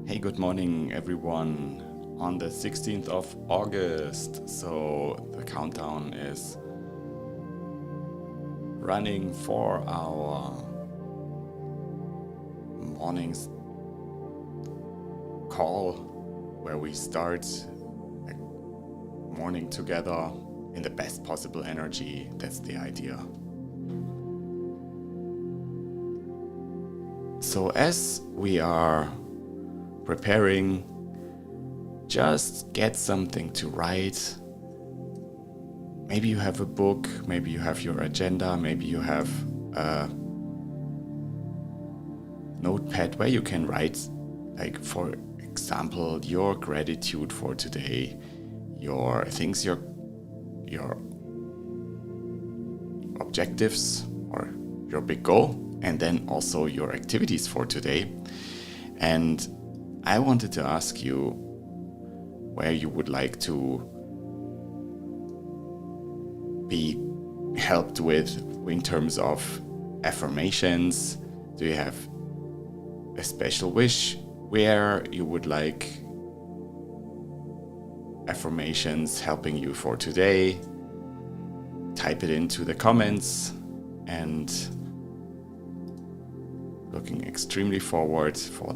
Hey, good morning, everyone. On the 16th of August, so the countdown is running for our morning's call, where we start a morning together in the best possible energy. That's the idea. So as we are preparing, just get something to write. Maybe you have a book, maybe you have your agenda, maybe you have a notepad where you can write, like, for example, your gratitude for today, your things, your objectives or your big goal, and then also your activities for today. And I wanted to ask you where you would like to be helped with in terms of affirmations. Do you have a special wish where you would like affirmations helping you for today? Type it into the comments, and looking extremely forward for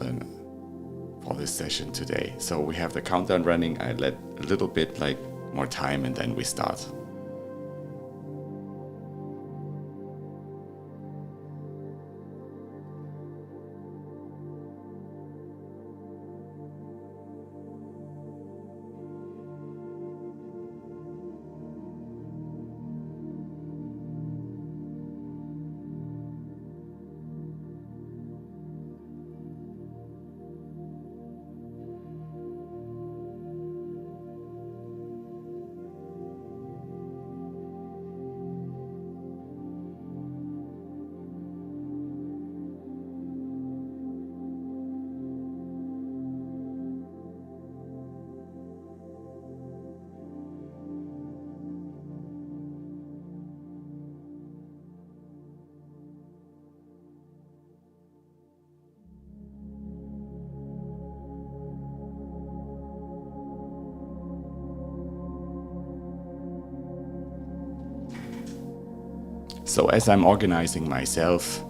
this session today. So we have the countdown running. I let a little bit more time and then we start. So as I'm organizing myself,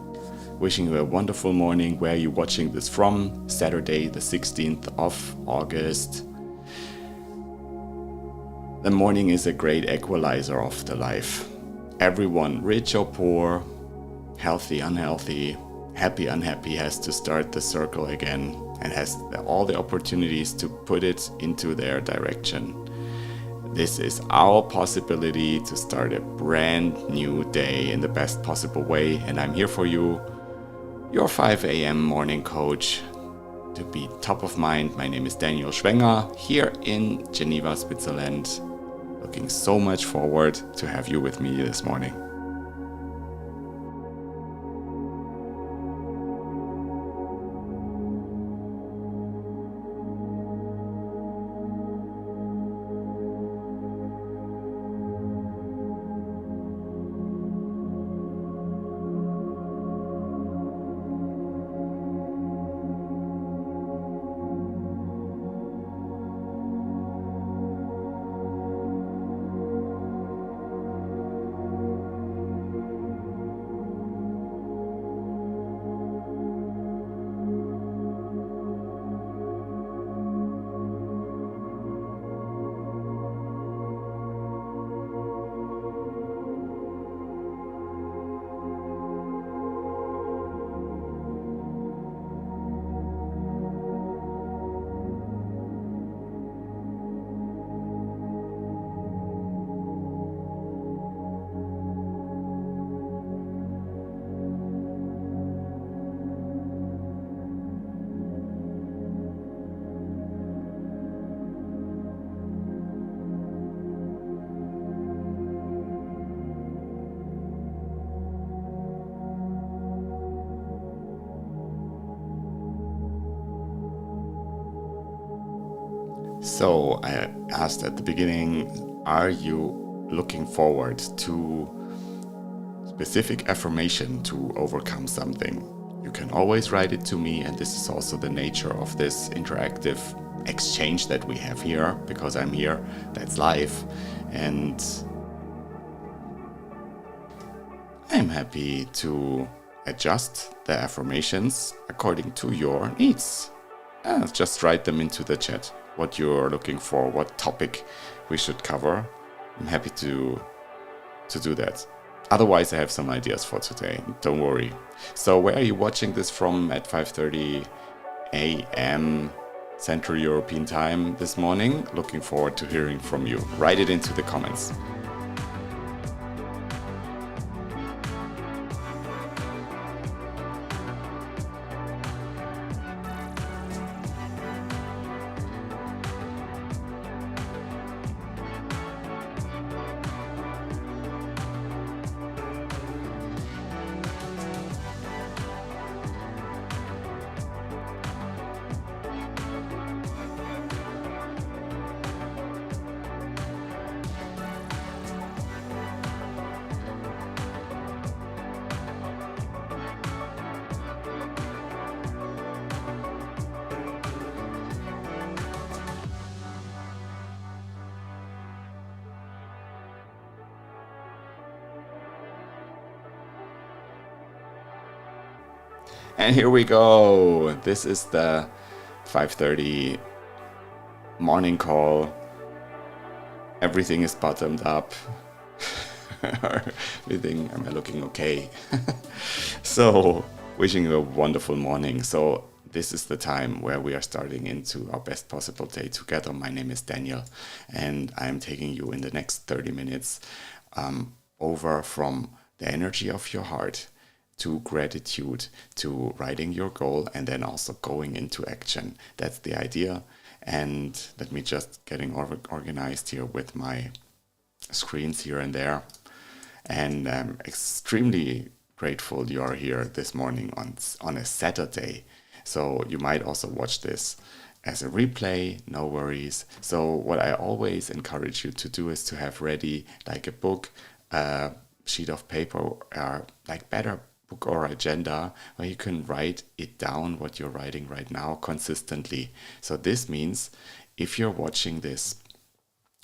wishing you a wonderful morning where you're watching this from, Saturday the 16th of August. The morning is a great equalizer of the life. Everyone, rich or poor, healthy, unhealthy, happy, unhappy, has to start the circle again and has all the opportunities to put it into their direction. This is our possibility to start a brand new day in the best possible way, and I'm here for you, your 5 a.m. morning coach, to be top of mind. My name is Daniel Schwenger, here in Geneva, Switzerland. Looking so much forward to have you with me this morning. So I asked at the beginning, are you looking forward to specific affirmation to overcome something? You can always write it to me, and this is also the nature of this interactive exchange that we have here, because I'm here, that's live, and I'm happy to adjust the affirmations according to your needs. Just write them into the chat, what you're looking for, what topic we should cover. I'm happy to do that. Otherwise, I have some ideas for today, don't worry. So where are you watching this from at 5:30 a.m. Central European Time this morning? Looking forward to hearing from you. Write it into the comments. And here we go. This is the 5:30 morning call. Everything is bottomed up. Everything, am I looking okay? So, wishing you a wonderful morning. So, this is the time where we are starting into our best possible day together. My name is Daniel, and I'm taking you in the next 30 minutes over from the energy of your heart to gratitude, to writing your goal, and then also going into action. That's the idea. And let me just getting organized here with my screens here and there. And I'm extremely grateful you are here this morning on a Saturday. So you might also watch this as a replay, no worries. So what I always encourage you to do is to have ready like a book, a sheet of paper, like better book or agenda where you can write it down what you're writing right now consistently. So this means if you're watching this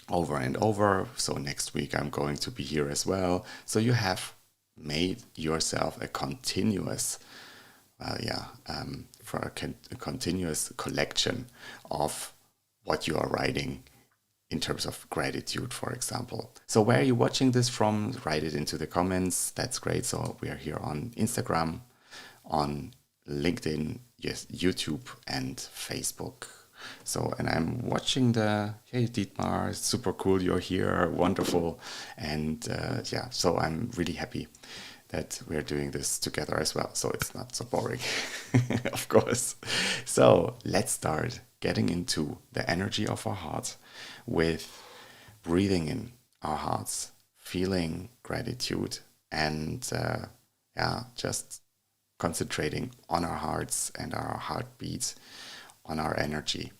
over and over, so next week I'm going to be here as well, so you have made yourself a continuous for a continuous collection of what you are writing in terms of gratitude, for example. So where are you watching this from? Write it into the comments. That's great. So we are here on Instagram, on LinkedIn, yes, YouTube and Facebook. So, and I'm watching hey Dietmar, super cool you're here, wonderful. And so I'm really happy that we're doing this together as well. So it's not so boring, of course. So let's start getting into the energy of our heart with breathing in our hearts, feeling gratitude, and just concentrating on our hearts and our heartbeat, on our energy.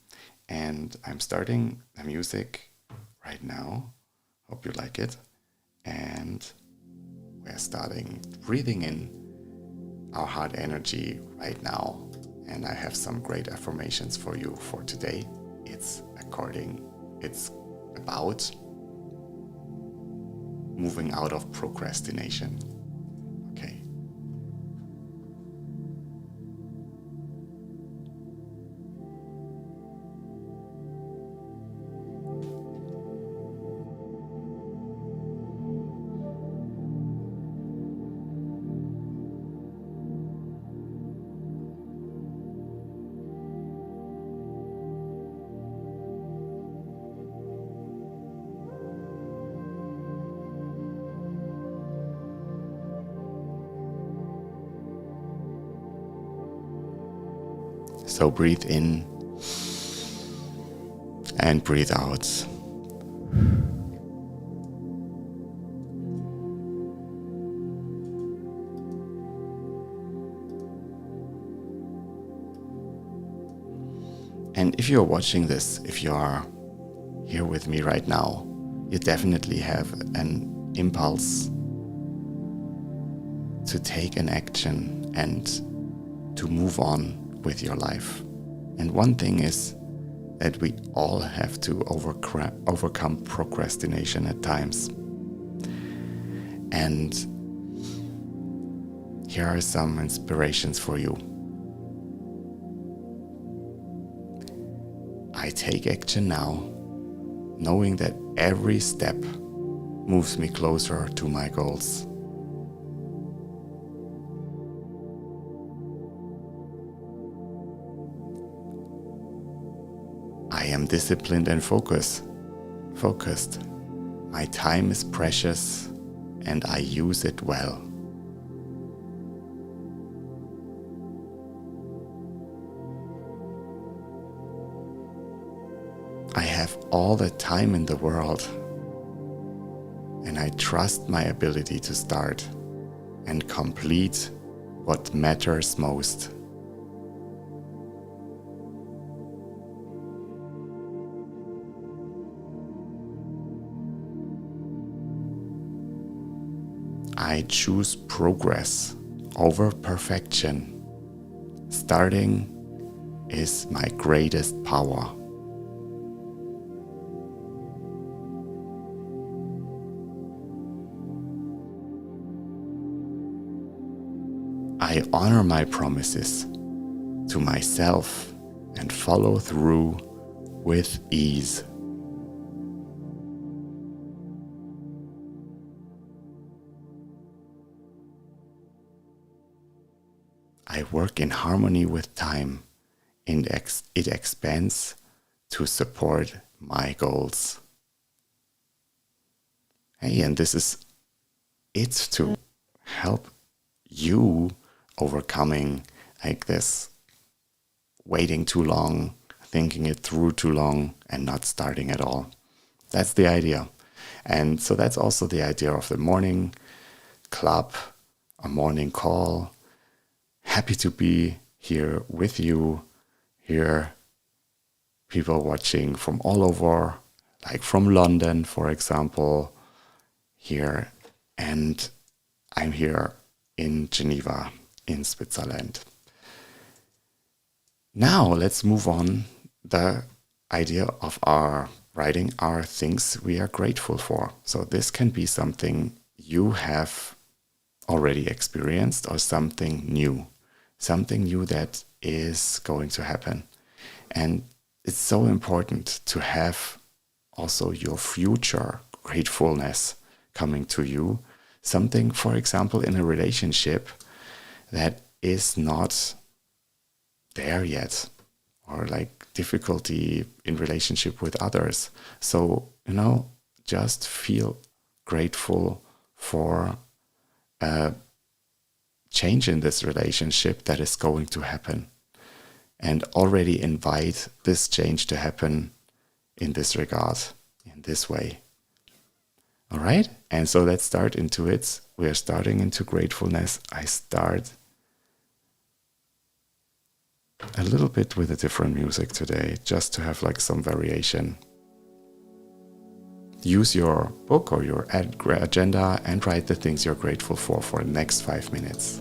And I'm starting the music right now. Hope you like it. And we're starting breathing in our heart energy right now. And I have some great affirmations for you for today. It's about moving out of procrastination. Okay. So breathe in and breathe out. And if you're watching this, if you are here with me right now, you definitely have an impulse to take an action and to move on with your life. And one thing is that we all have to overcome procrastination at times. And here are some inspirations for you. I take action now, knowing that every step moves me closer to my goals. I am disciplined and focused. My time is precious and I use it well. I have all the time in the world, and I trust my ability to start and complete what matters most. I choose progress over perfection. Starting is my greatest power. I honor my promises to myself and follow through with ease. I work in harmony with time, and it expands to support my goals. Hey, and this is it to help you overcoming like this waiting too long, thinking it through too long, and not starting at all. That's the idea. And so that's also the idea of the morning club, a morning call. Happy to be here with you, here, people watching from all over, like from London, for example, here. And I'm here in Geneva, in Switzerland. Now let's move on. The idea of our writing are things we are grateful for. So this can be something you have already experienced or something new that is going to happen. And it's so important to have also your future gratefulness coming to you. Something, for example, in a relationship that is not there yet, or like difficulty in relationship with others. So, just feel grateful for a change in this relationship that is going to happen, and already invite this change to happen in this regard, in this way. All right? And so let's start into it. We are starting into gratefulness. I start a little bit with a different music today, just to have like some variation. Use your book or your agenda and write the things you're grateful for the next 5 minutes.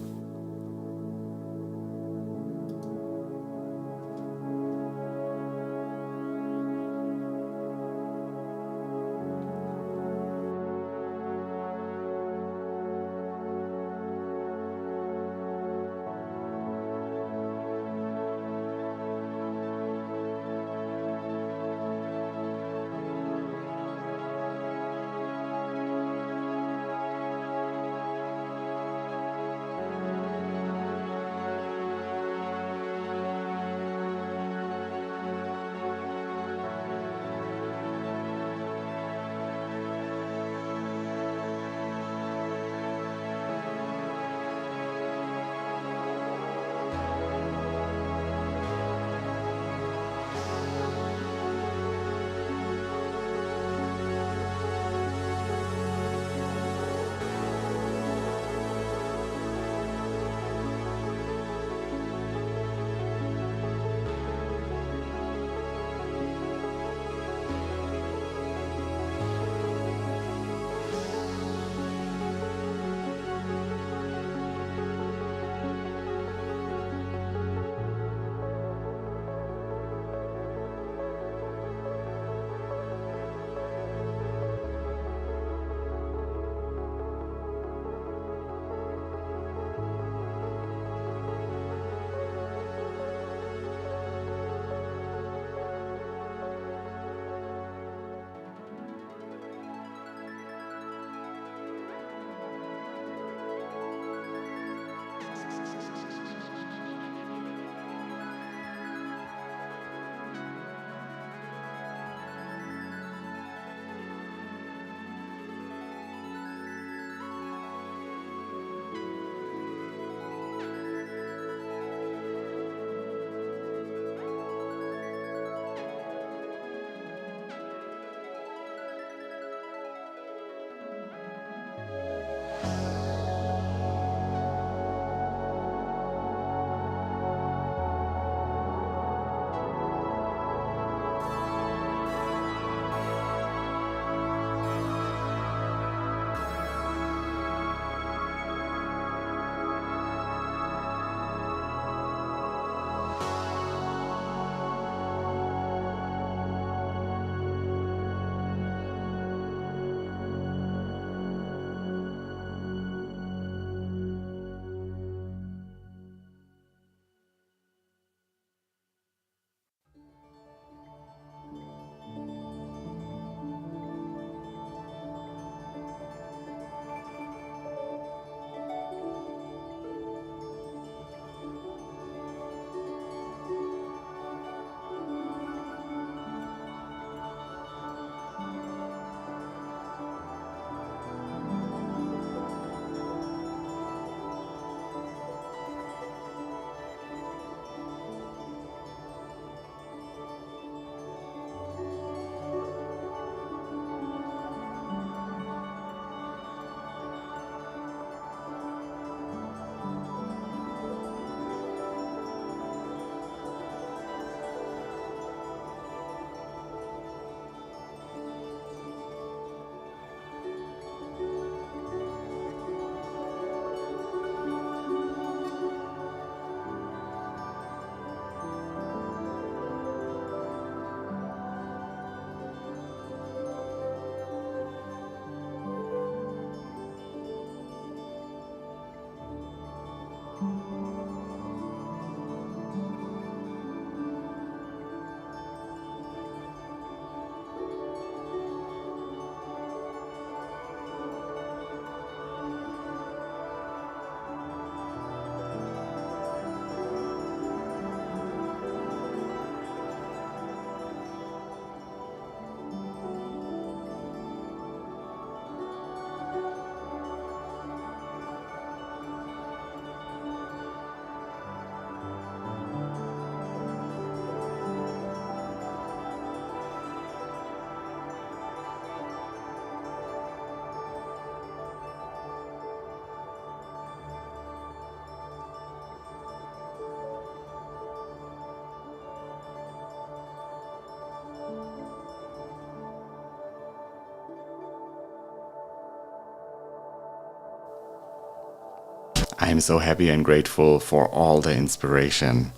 I'm so happy and grateful for all the inspiration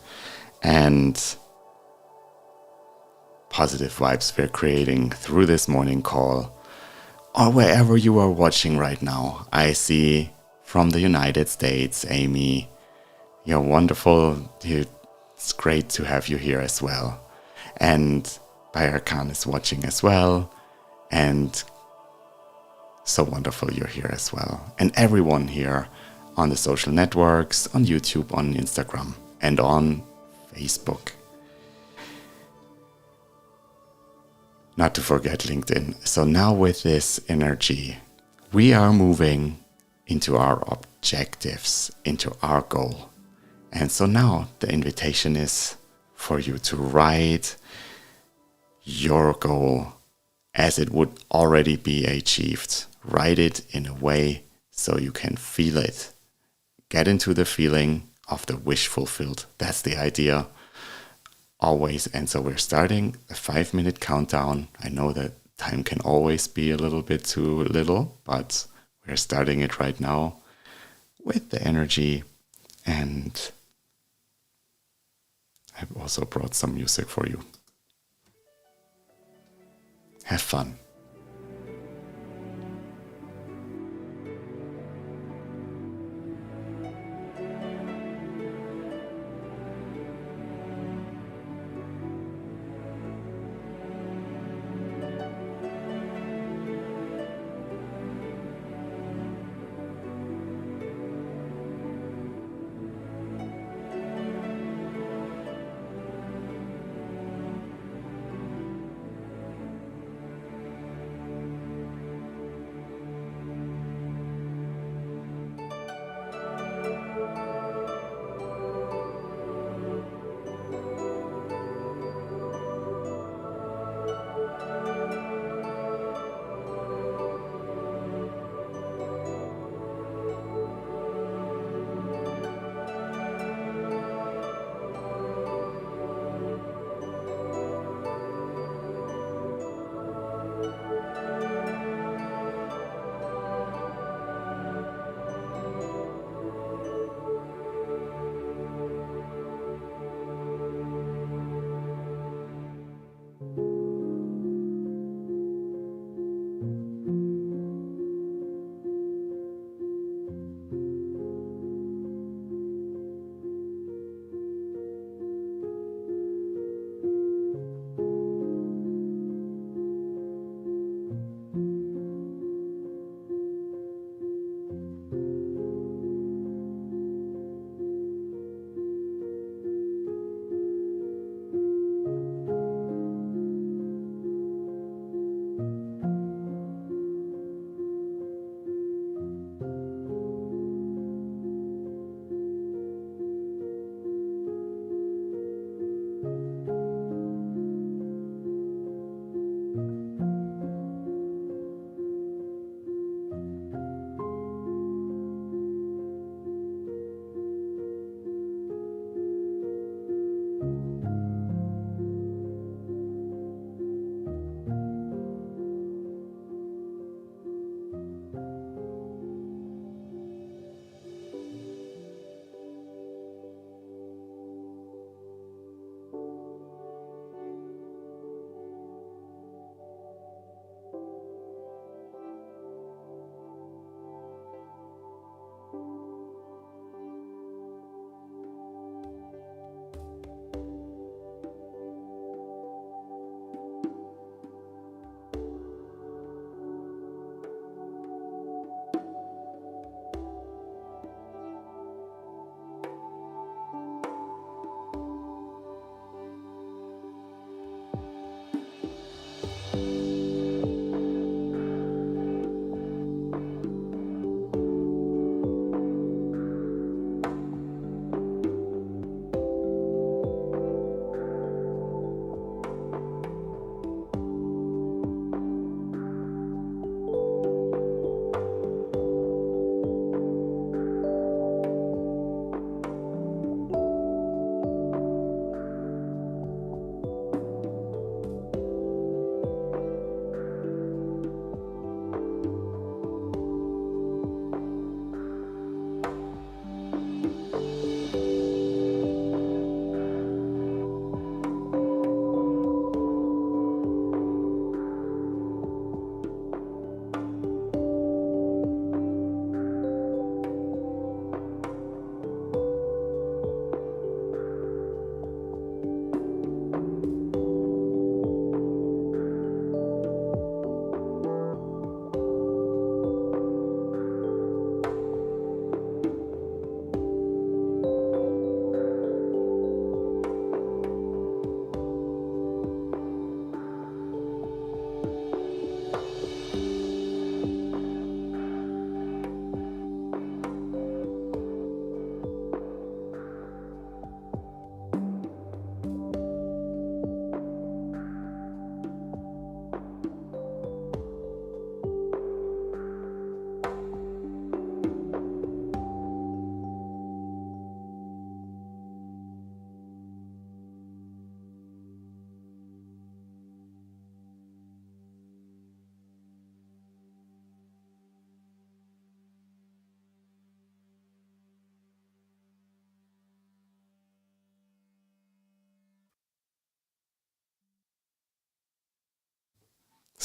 and positive vibes we're creating through this morning call, or wherever you are watching right now. I see from the United States, Amy, you're wonderful. It's great to have you here as well. And Bayer Khan is watching as well. And so wonderful you're here as well. And everyone here on the social networks, on YouTube, on Instagram, and on Facebook. Not to forget LinkedIn. So now with this energy, we are moving into our objectives, into our goal. And so now the invitation is for you to write your goal as it would already be achieved. Write it in a way so you can feel it. Get into the feeling of the wish fulfilled. That's the idea. Always. And so we're starting a 5-minute countdown. I know that time can always be a little bit too little, but we're starting it right now with the energy. And I've also brought some music for you. Have fun.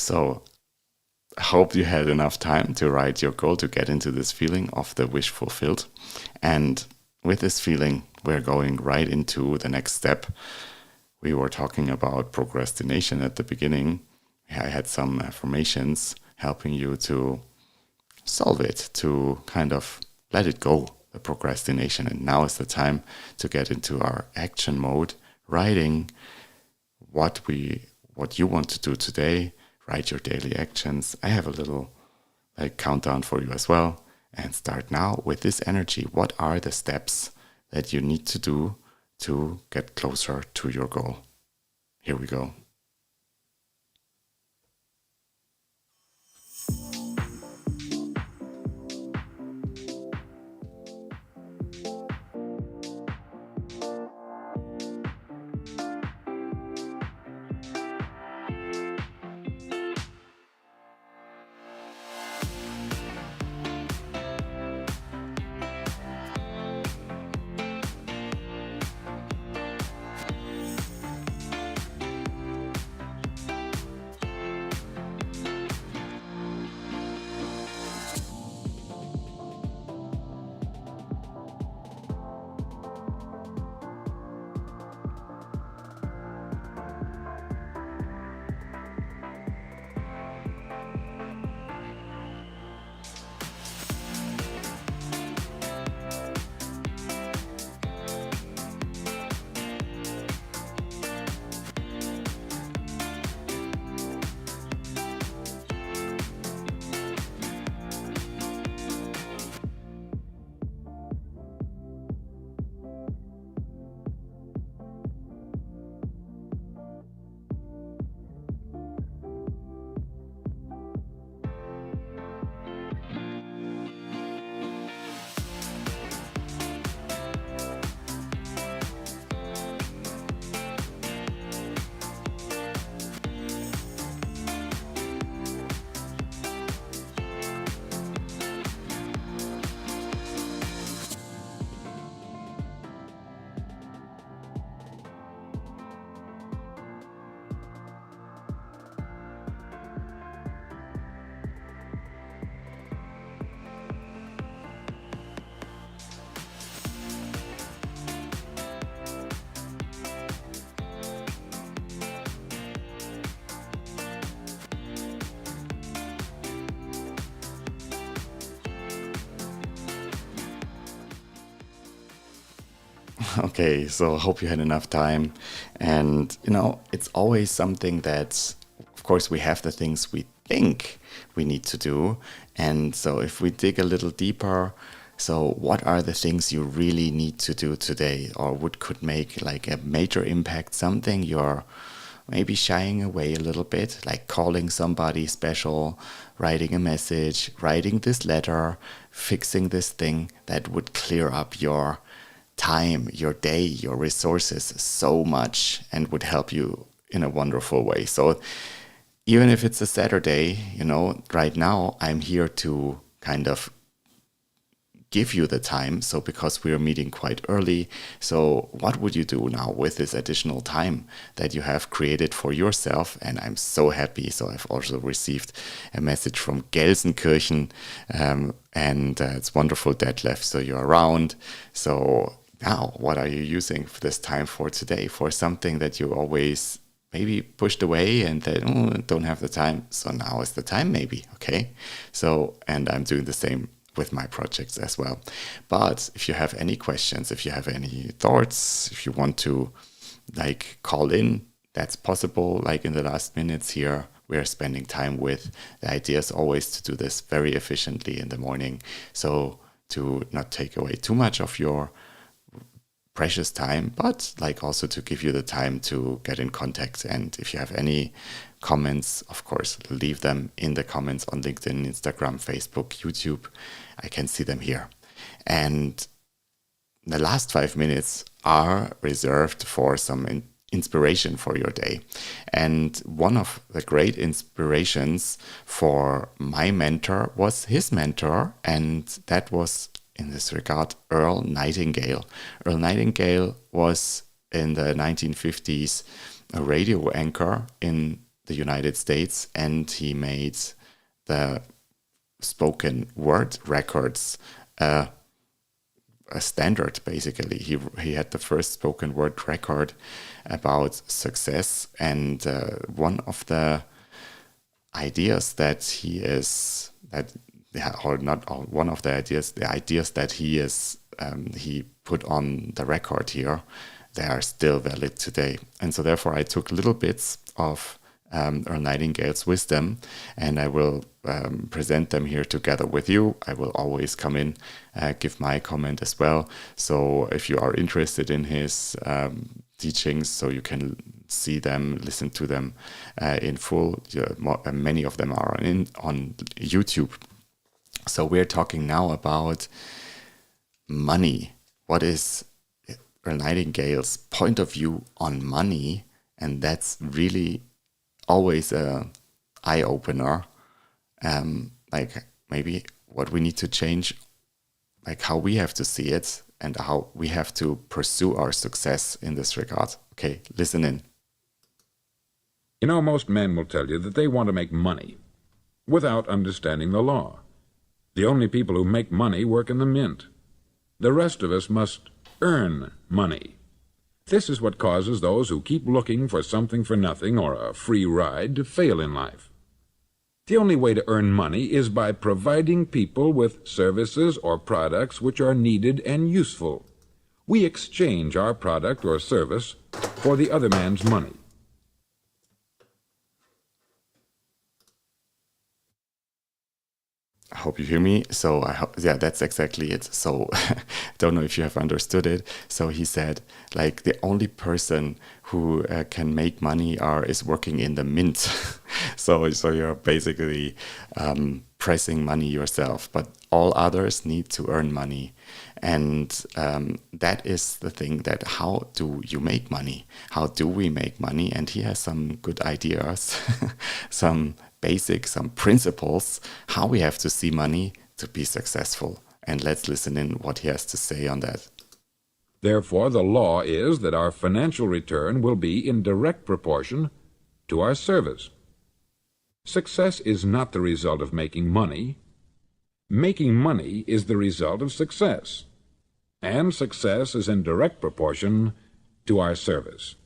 So I hope you had enough time to write your goal, to get into this feeling of the wish fulfilled. And with this feeling, we're going right into the next step. We were talking about procrastination at the beginning. I had some affirmations helping you to solve it, to kind of let it go, the procrastination. And now is the time to get into our action mode, writing what you want to do today. Write your daily actions. I have a little countdown for you as well. And start now with this energy. What are the steps that you need to do to get closer to your goal? Here we go. Okay, so I hope you had enough time. And, it's always something that, of course, we have the things we think we need to do. And so if we dig a little deeper, so what are the things you really need to do today, or what could make like a major impact, something you're maybe shying away a little bit, like calling somebody special, writing a message, writing this letter, fixing this thing that would clear up your time, your day, your resources so much and would help you in a wonderful way. So even if it's a Saturday, right now I'm here to kind of give you the time. So because we are meeting quite early, so what would you do now with this additional time that you have created for yourself? And I'm so happy. So I've also received a message from Gelsenkirchen, and it's wonderful, Detlef. So you're around. So now, what are you using this time for today? For something that you always maybe pushed away and that don't have the time. So now is the time, maybe. Okay. So, and I'm doing the same with my projects as well. But if you have any questions, if you have any thoughts, if you want to call in, that's possible. Like in the last minutes here, we are spending time with. The idea is always to do this very efficiently in the morning. So to not take away too much of your precious time, but also to give you the time to get in contact. And if you have any comments, of course, leave them in the comments on LinkedIn, Instagram, Facebook, YouTube. I can see them here. And the last 5 minutes are reserved for some inspiration for your day. And one of the great inspirations for my mentor was his mentor, and that was, in this regard, Earl Nightingale. Earl Nightingale was in the 1950s a radio anchor in the United States, and he made the spoken word records a standard. Basically, he had the first spoken word record about success, and one of the ideas that he is that or not one of the ideas that he put on the record here, they are still valid today. And so therefore I took little bits of Earl Nightingale's wisdom, and I will present them here together with you. I will always come in, give my comment as well. So if you are interested in his teachings, so you can see them, listen to them in full. Many of them are on YouTube. So we're talking now about money. What is Earl Nightingale's point of view on money? And that's really always a eye-opener. Like maybe what we need to change, like how we have to see it and how we have to pursue our success in this regard. Okay, listen in. You know, most men will tell you that they want to make money without understanding the law. The only people who make money work in the mint. The rest of us must earn money. This is what causes those who keep looking for something for nothing or a free ride to fail in life. The only way to earn money is by providing people with services or products which are needed and useful. We exchange our product or service for the other man's money. I hope you hear me. So yeah, that's exactly it. So don't know if you have understood it. So he said, like, the only person who can make money is working in the mint. so you're basically pressing money yourself, but all others need to earn money. And that is the thing, that how do you make money? How do we make money? And he has some good ideas, some principles, how we have to see money to be successful. And let's listen in what he has to say on that. Therefore, the law is that our financial return will be in direct proportion to our service. Success is not the result of making money. Making money is the result of success. And success is in direct proportion to our service.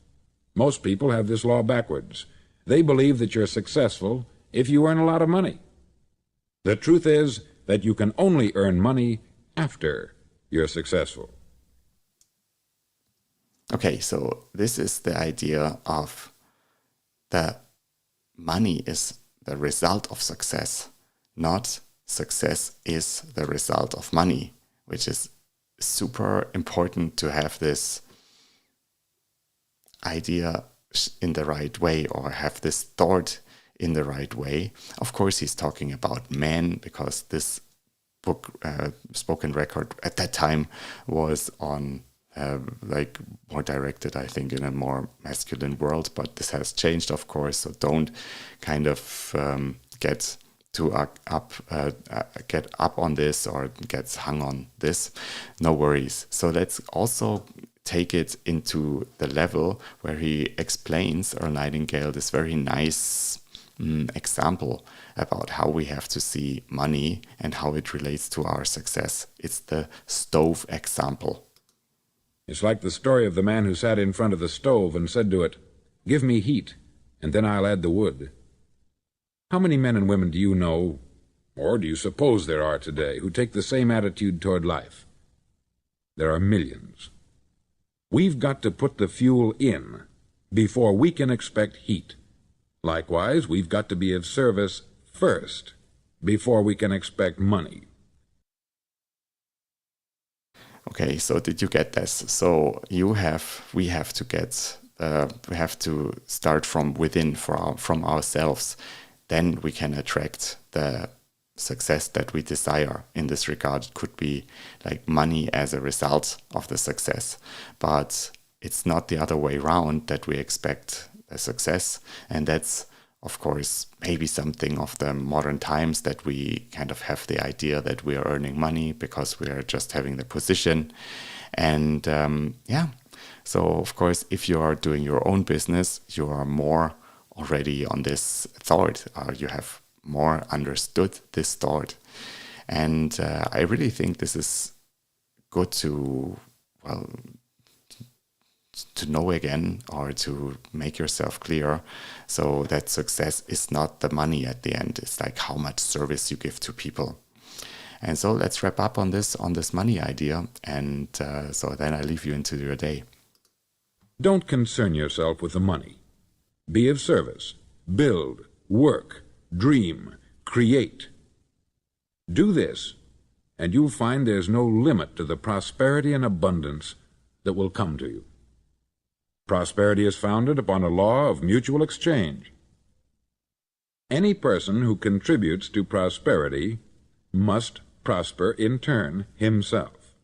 Most people have this law backwards. They believe that you're successful if you earn a lot of money. The truth is that you can only earn money after you're successful. Okay, so this is the idea of the money is the result of success, not success is the result of money, which is super important to have this idea in the right way, or have this thought in the right way. Of course, he's talking about men, because this book, spoken record at that time, was on like more directed, I think, in a more masculine world. But this has changed, of course. So don't kind of get up on this or get hung on this. No worries. So let's also take it into the level where he explains, Earl Nightingale, this very nice example about how we have to see money and how it relates to our success. It's the stove example. It's like the story of the man who sat in front of the stove and said to it, "Give me heat, and then I'll add the wood." How many men and women do you know, or do you suppose there are today, who take the same attitude toward life? There are millions. We've got to put the fuel in before we can expect heat. Likewise, we've got to be of service first before we can expect money. Okay, so did you get this? So we have to start from within, from ourselves. Then we can attract the success that we desire. In this regard, it could be like money as a result of the success. But it's not the other way around, that we expect a success. And that's, of course, maybe something of the modern times, that we kind of have the idea that we are earning money because we are just having the position. And so of course, if you are doing your own business, you are more already on this thought, or you have more understood this thought. And I really think this is good to, well, to know again, or to make yourself clear, so that success is not the money at the end. It's like how much service you give to people. And so let's wrap up on this money idea, and so then I leave you into your day. Don't concern yourself with the money. Be of service. Build, work, dream, create. Do this, and you'll find there's no limit to the prosperity and abundance that will come to you. Prosperity is founded upon a law of mutual exchange. Any person who contributes to prosperity must prosper in turn himself.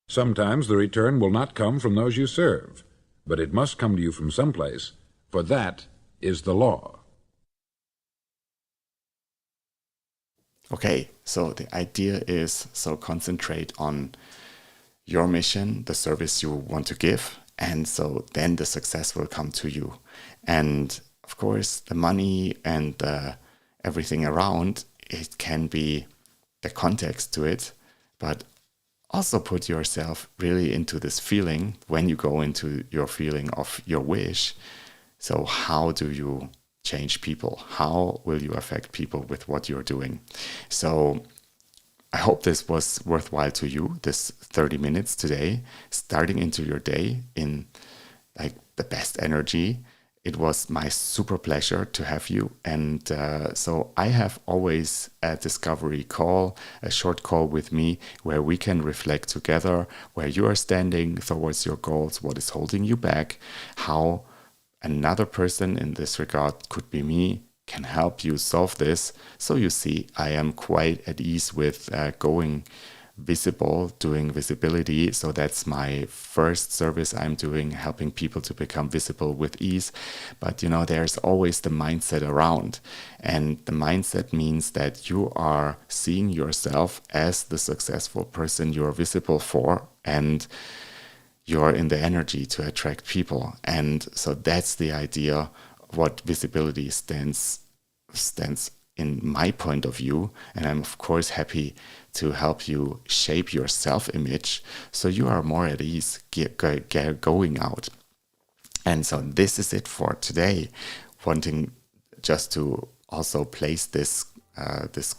Sometimes the return will not come from those you serve, but it must come to you from someplace, for that is the law. Okay, so the idea is, so concentrate on your mission, the service you want to give, and so then the success will come to you. And of course, the money and everything around, it can be the context to it, but also put yourself really into this feeling when you go into your feeling of your wish. So how do you change people? How will you affect people with what you're doing? So I hope this was worthwhile to you, this 30 minutes today, starting into your day in like the best energy. It was my super pleasure to have you. And so I have always a discovery call, a short call with me, where we can reflect together where you are standing towards your goals, what is holding you back, how another person in this regard, could be me, can help you solve this. So you see, I am quite at ease with going visible, doing visibility. So that's my first service I'm doing, helping people to become visible with ease. But there's always the mindset around. And the mindset means that you are seeing yourself as the successful person you're visible for, and you're in the energy to attract people. And so that's the idea of what visibility stands in my point of view. And I'm of course happy to help you shape your self-image so you are more at ease going out. And so this is it for today. Wanting just to also place this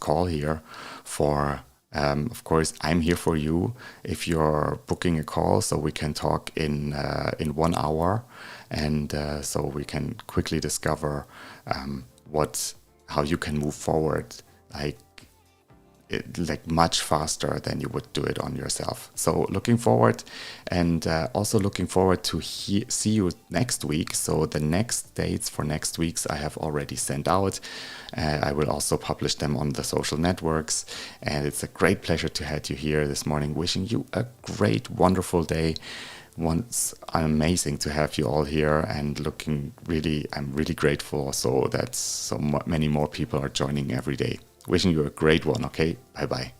call here for of course, I'm here for you if you're booking a call, so we can talk in 1 hour, and so we can quickly discover how you can move forward, like much faster than you would do it on yourself. So looking forward, and also looking forward to see you next week. So the next dates for next week's I have already sent out. I will also publish them on the social networks, and it's a great pleasure to have you here this morning. Wishing you a great, wonderful day. It's amazing to have you all here, and I'm really grateful so that so many more people are joining every day. Wishing you a great one, okay? Bye-bye.